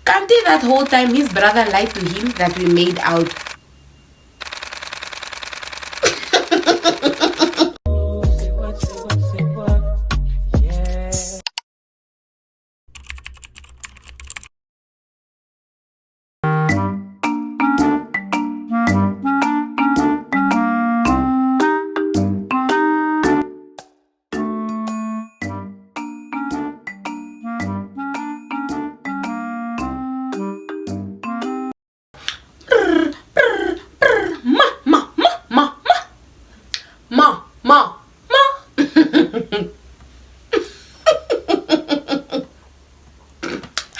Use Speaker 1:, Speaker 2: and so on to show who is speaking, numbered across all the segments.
Speaker 1: Can't he that whole time his brother lied to him that we made out?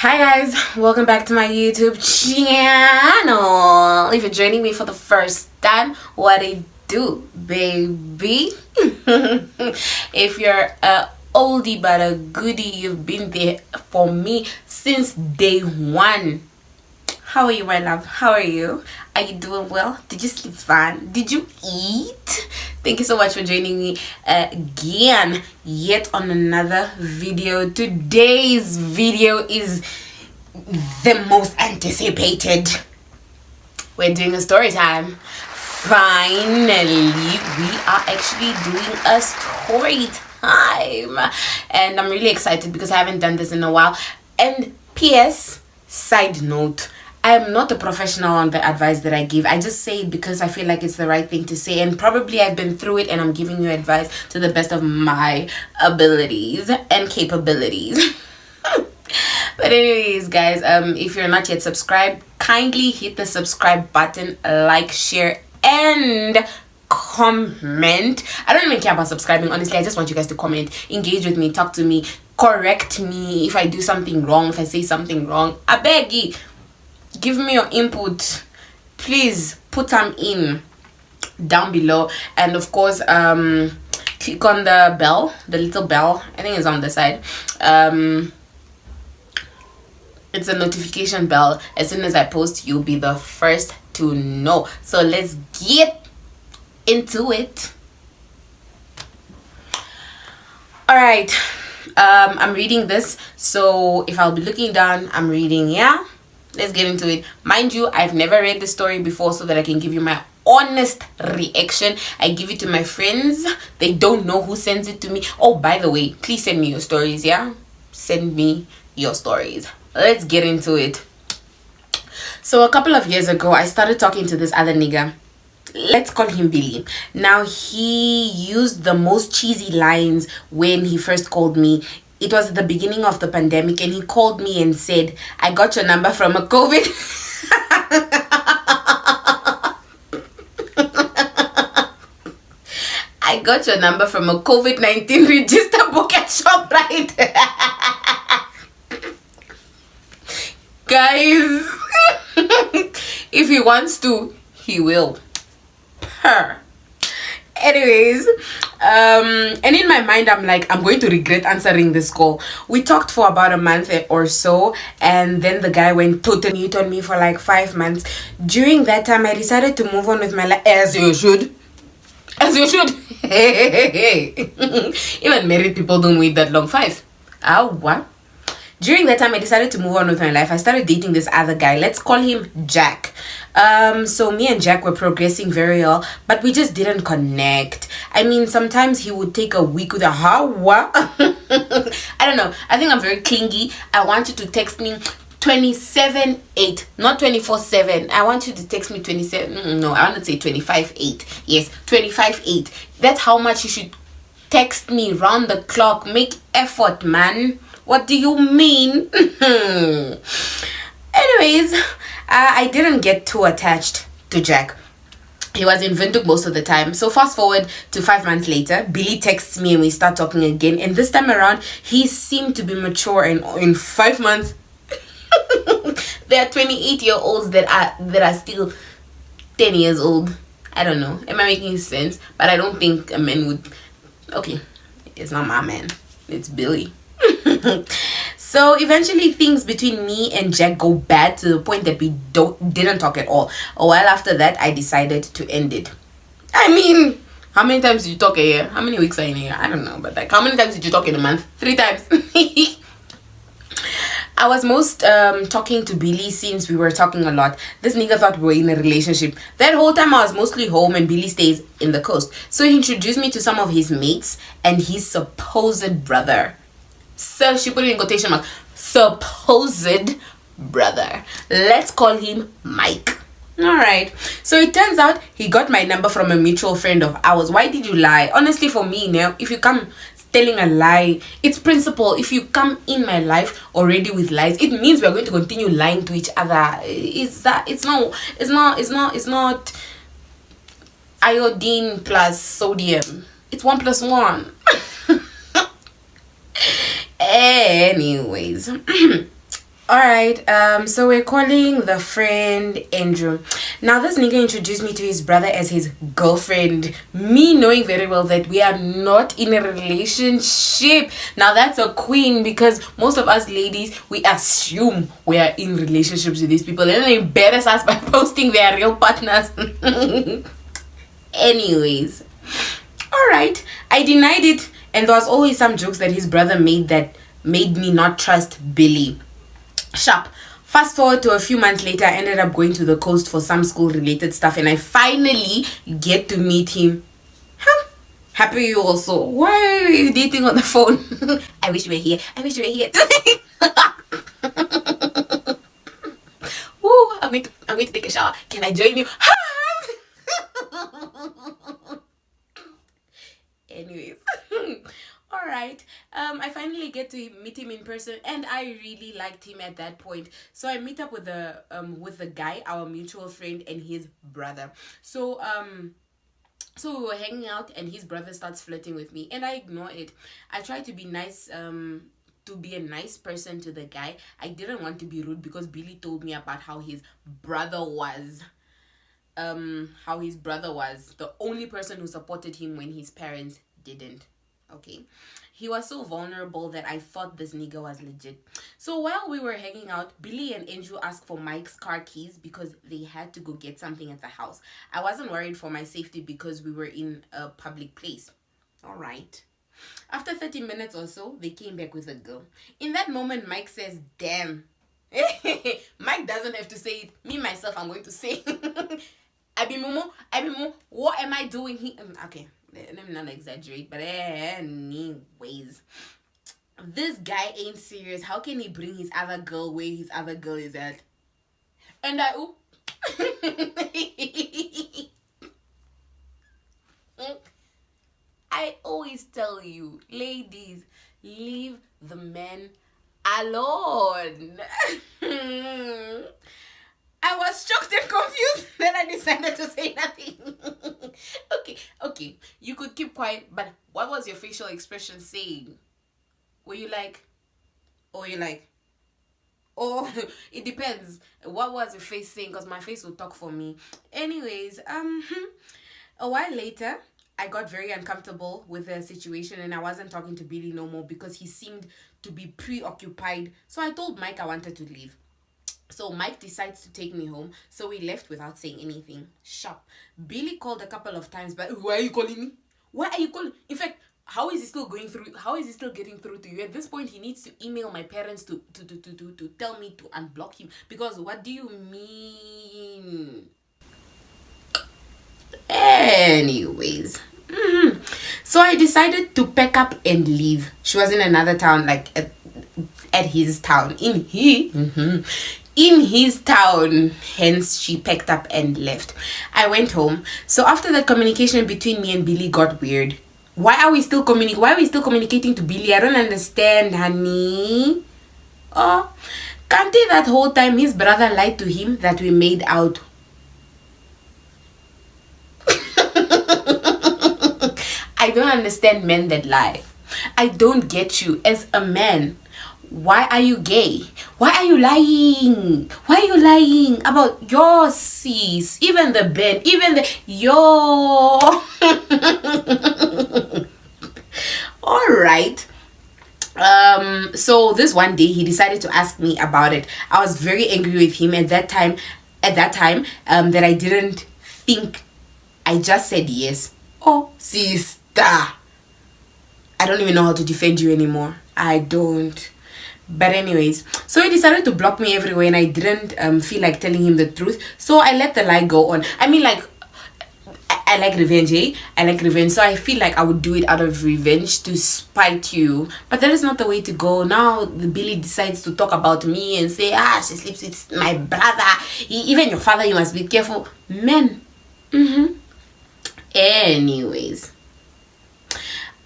Speaker 1: Hi guys, welcome back to my YouTube channel. If you're joining me for the first time, what it do, baby? If you're a oldie but a goodie, you've been there for me since day one. How are you, my love? How are you? Are you doing well? Did you sleep fine? Did you eat? Thank you so much for joining me again, yet on another video. Today's video is the most anticipated. We're doing a story time. Finally, we are actually doing a story time. And I'm really excited because I haven't done this in a while. And P.S. side note, I am not a professional on the advice that I give. I just say it because I feel like it's the right thing to say, and probably I've been through it and I'm giving you advice to the best of my abilities and capabilities. But anyways, guys, if you're not yet subscribed, kindly hit the subscribe button, like, share, and comment. I don't even care about subscribing, honestly. I just want you guys to comment, engage with me, talk to me, correct me if I do something wrong, if I say something wrong. I beg you, give me your input, please. Put them in down below, and of course click on the bell, the little bell, I think it's on the side. It's a notification bell. As soon as I post, you'll be the first to know. So let's get into it. All right, I'm reading this, so if I'll be looking down, I'm reading. Yeah, let's get into it. Mind you, I've never read the story before, so that I can give you my honest reaction. I give it to my friends. They don't know who sends it to me. Oh, by the way, please send me your stories. Yeah, send me your stories. Let's get into it. So a couple of years ago, I started talking to this other nigga. Let's call him Billy. Now, he used the most cheesy lines when he first called me. It was at the beginning of the pandemic, and he called me and said, I got your number from a COVID. I got your number from a COVID-19 register book at ShopRite. Guys, if he wants to, he will. Anyways, and in my mind, I'm like, I'm going to regret answering this call. We talked for about a month or so, and then the guy went totally mute on me for like 5 months. During that time, I decided to move on with my life, as you should. As you should. Even married people don't wait that long. 5. What? During that time, I decided to move on with my life. I started dating this other guy. Let's call him Jack. So me and Jack were progressing very well, but we just didn't connect. I mean, sometimes he would take a week with a what? I don't know. I think I'm very clingy. I want you to text me 27/8, not 24/7. I want you to text me 27. No, I want to say 25/8. Yes, 25/8. That's how much you should text me round the clock. Make effort, man. What do you mean? Anyways, I didn't get too attached to Jack. He was in Windhoek most of the time. So fast forward to 5 months later, Billy texts me and we start talking again. And this time around, he seemed to be mature, and in 5 months, there are 28-year-olds that are still 10 years old. I don't know. Am I making sense? But I don't think a man would... Okay, it's not my man. It's Billy. So eventually things between me and Jack go bad to the point that we didn't talk at all. A while after that, I decided to end it. I mean, how many times did you talk a year? How many weeks are in a year? I don't know, but like, how many times did you talk in a month? 3 times. I was most talking to Billy since we were talking a lot. This nigga thought we were in a relationship. That whole time I was mostly home and Billy stays in the coast. So he introduced me to some of his mates and his supposed brother. So she put it in quotation marks. Supposed brother. Let's call him Mike. Alright. So it turns out he got my number from a mutual friend of ours. Why did you lie? Honestly, for me now, if you come telling a lie, it's principle. If you come in my life already with lies, it means we're going to continue lying to each other. It's not iodine plus sodium. It's 1 plus 1. Anyways. Alright, so we're calling the friend Andrew. Now this nigga introduced me to his brother as his girlfriend, me knowing very well that we are not in a relationship. Now that's a queen, because most of us ladies, we assume we are in relationships with these people and they embarrass us by posting their real partners. Anyways, alright, I denied it, and there was always some jokes that his brother made that made me not trust Billy. Sharp. Fast forward to a few months later, I ended up going to the coast for some school related stuff and I finally get to meet him. Huh? Happy you also. Why are you dating on the phone? I wish you were here. I wish you were here. Woo, I'm going to take a shower. Can I join you? Anyways. Alright, I finally get to meet him in person and I really liked him at that point. So I meet up with the guy, our mutual friend, and his brother. So we were hanging out and his brother starts flirting with me and I ignore it. I try to be nice, to be a nice person to the guy. I didn't want to be rude because Billy told me about how his brother was the only person who supported him when his parents didn't. Okay, he was so vulnerable that I thought this nigga was legit. So while we were hanging out, Billy and Andrew asked for Mike's car keys because they had to go get something at the house. I wasn't worried for my safety because we were in a public place. Alright. After 30 minutes or so, they came back with a girl. In that moment, Mike says, damn. Mike doesn't have to say it. Me, myself, I'm going to say I be Momo, what am I doing here? Okay. Let me not exaggerate, but anyways, this guy ain't serious. How can he bring his other girl where his other girl is at? And I always tell you, ladies, leave the men alone. I was shocked and confused. Then I decided to say nothing. Okay. You could keep quiet, but what was your facial expression saying? Were you like, or you like, oh, it depends. What was your face saying? Because my face will talk for me. Anyways, a while later, I got very uncomfortable with the situation and I wasn't talking to Billy no more because he seemed to be preoccupied. So I told Mike I wanted to leave. So Mike decides to take me home. So we left without saying anything. Sharp. Billy called a couple of times, but why are you calling me? Why are you calling? In fact, how is he still getting through to you? At this point, he needs to email my parents to tell me to unblock him. Because what do you mean? Anyways. So I decided to pack up and leave. She was in another town, like at his town. In his town, hence she packed up and left. I went home. So after that, communication between me and Billy got weird. Why are we still communicating to Billy? I don't understand, honey. Oh, can't they that whole time his brother lied to him that we made out? I don't understand men that lie. I don't get you as a man. Why are you gay? Why are you lying? Why are you lying about your sis? Even the Ben, even the yo. Alright. So this one day he decided to ask me about it. I was very angry with him at that time that I didn't think. I just said yes. Oh, sister. I don't even know how to defend you anymore. I don't. But anyways, so he decided to block me everywhere, and I didn't feel like telling him the truth, so I let the lie go on. I mean, like, I like revenge, eh? I like revenge, so I feel like I would do it out of revenge to spite you. But that is not the way to go. Now the Billy decides to talk about me and say, she sleeps with my brother. Even your father, you must be careful. Men. Anyways,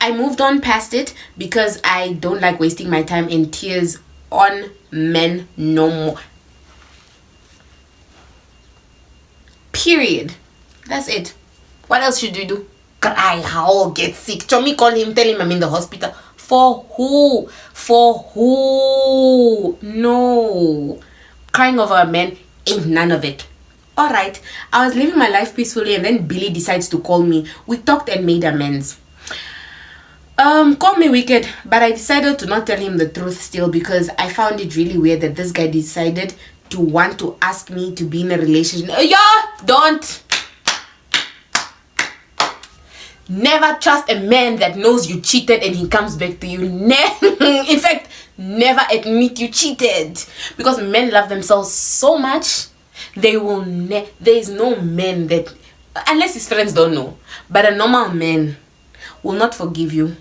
Speaker 1: I moved on past it because I don't like wasting my time in tears on men no more. Period. That's it. What else should you do? Cry, howl, get sick. Chomi, call him, tell him I'm in the hospital. For who? For who? No. Crying over a man ain't none of it. Alright, I was living my life peacefully, and then Billy decides to call me. We talked and made amends. Call me wicked, but I decided to not tell him the truth still, because I found it really weird that this guy decided to want to ask me to be in a relationship. Don't. Never trust a man that knows you cheated and he comes back to you. In fact, never admit you cheated, because men love themselves so much. They will there is no man that, unless his friends don't know, but a normal man will not forgive you.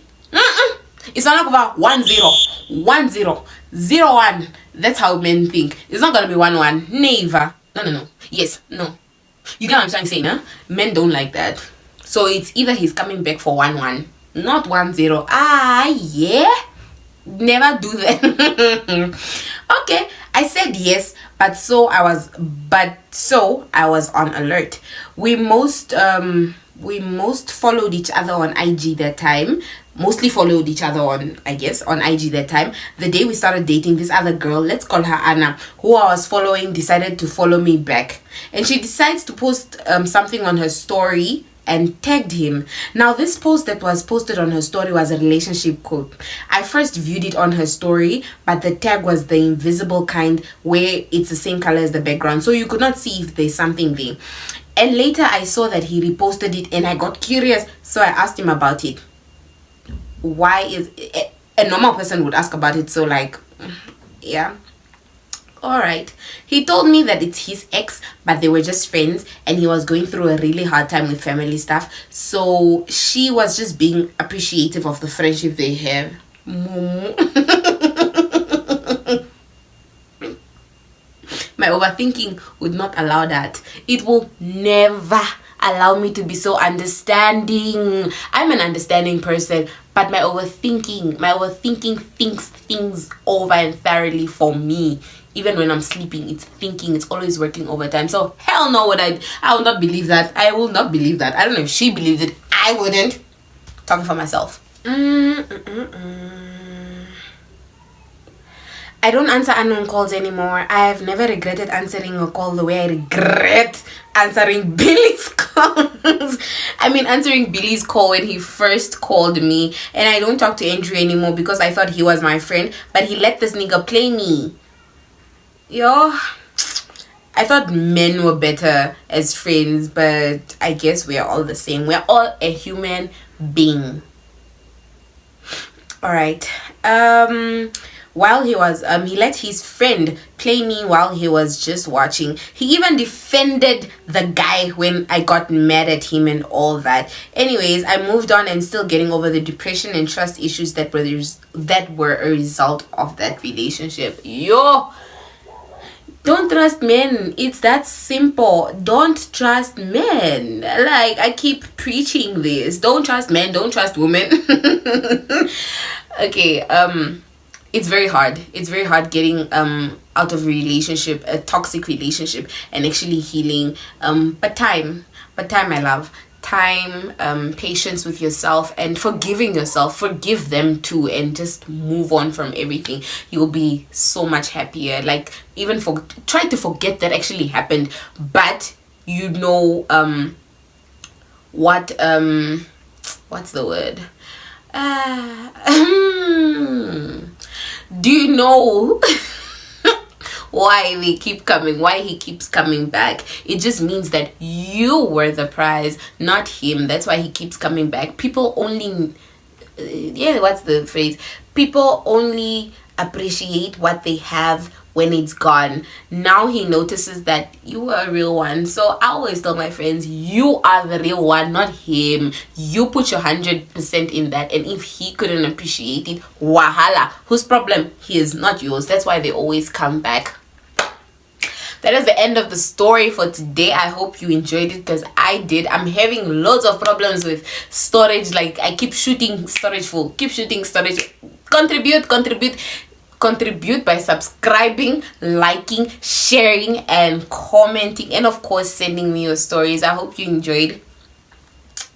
Speaker 1: It's not about 1-0, 1-0, 0-1. That's how men think. It's not gonna be 1-1. Never. No. Yes, no. You get what I'm trying to say, no? Men don't like that. So it's either he's coming back for 1-1, not 1-0. Yeah. Never do that. Okay, I said yes, but so I was on alert. We most followed each other on IG that time. Mostly followed each other on IG that time. The day we started dating, this other girl, let's call her Anna, who I was following, decided to follow me back, and she decides to post something on her story and tagged him. Now, this post that was posted on her story was a relationship quote. I first viewed it on her story, but the tag was the invisible kind, where it's the same color as the background, so you could not see if there's something there. And later I saw that he reposted it, and I got curious, so I asked him about it. Why is a normal person would ask about it, so like, yeah. Alright, he told me that it's his ex, but they were just friends, and he was going through a really hard time with family stuff, so she was just being appreciative of the friendship they have. My overthinking would not allow that. It will never allow me to be so understanding. I'm an understanding person, but my overthinking thinks things over and thoroughly for me. Even when I'm sleeping, it's thinking, it's always working overtime. So hell no, I will not believe that. I will not believe that. I don't know if she believes it. I wouldn't. Talking for myself. I don't answer unknown calls anymore. I have never regretted answering a call the way I regret answering Billy's calls. I mean, answering Billy's call when he first called me. And I don't talk to Andrew anymore because I thought he was my friend, but he let this nigga play me. Yo, I thought men were better as friends, but I guess we are all the same. We're all a human being. Alright. While he was he let his friend play me while he was just watching. He even defended the guy when I got mad at him and all that. Anyways, I moved on and still getting over the depression and trust issues that were a result of that relationship. Yo, don't trust men. It's that simple. Don't trust men. Like, I keep preaching this. Don't trust men. Don't trust women. Okay, it's very hard. It's very hard getting out of a toxic relationship, and actually healing. But time, my love. Time, patience with yourself, and forgiving yourself. Forgive them too, and just move on from everything. You'll be so much happier. Like, even try to forget that actually happened, but you know what's the word? Do you know why he keeps coming back? It just means that you were the prize, not him. That's why he keeps coming back. People only what's the phrase? People only appreciate what they have when it's gone. Now he notices that you are a real one. So I always tell my friends, you are the real one, not him. You put your 100% in that, and if he couldn't appreciate it, wahala, whose problem? His, not yours. That's why they always come back. That is the end of the story for today. I hope you enjoyed it, because I did. I'm having loads of problems with storage. Like, I keep shooting storage full, keep shooting storage. Contribute by subscribing, liking, sharing, and commenting, and of course sending me your stories. I hope you enjoyed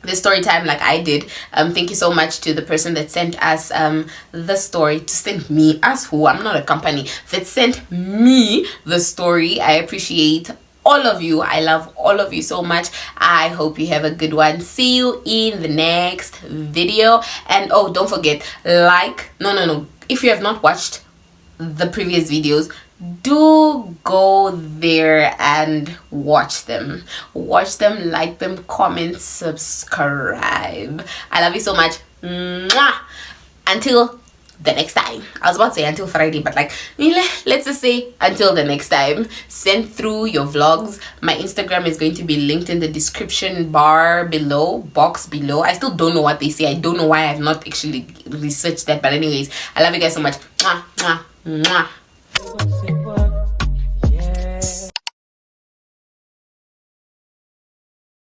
Speaker 1: the story time like I did. Thank you so much to the person that sent us the story, to send me, us who, I'm not a company, that sent me the story. I appreciate all of you. I love all of you so much. I hope you have a good one. See you in the next video. And oh, don't forget, if you have not watched the previous videos, do go there and watch them, like them, comment, subscribe. I love you so much. Mwah! Until the next time. I was about to say until Friday, but like, let's just say until the next time. Send through your vlogs. My Instagram is going to be linked in the description box below. I still don't know what they say. I don't know why I've not actually researched that, but anyways, I love you guys so much. Mwah, mwah, mwah.